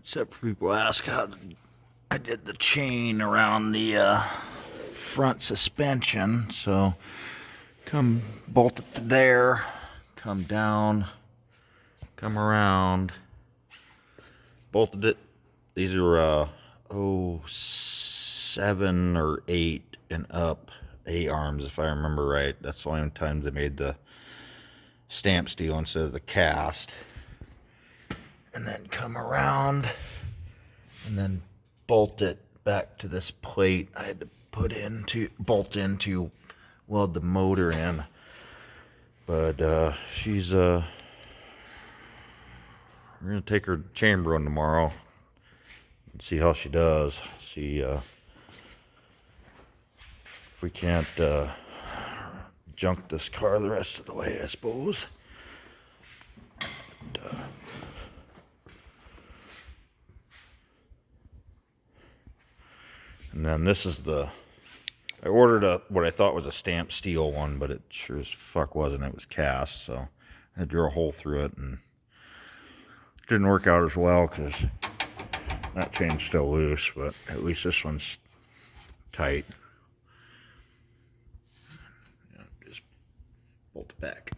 Except for people ask how I did the chain around the front suspension. So come bolt it to there, come down, come around, bolted it. These are 07 or 8 and up A-arms, if I remember right. That's the only time they made the stamp steel instead of the cast. And then come around and then bolt it back to this plate I had to bolt in to weld the motor in. But she's we're gonna take her chamber run tomorrow and see how she does. See if we can't junk this car the rest of the way, I suppose. And then this is I ordered what I thought was a stamped steel one, but it sure as fuck wasn't. It was cast, so I drew a hole through it, and it didn't work out as well because that chain's still loose, but at least this one's tight. Just bolt it back.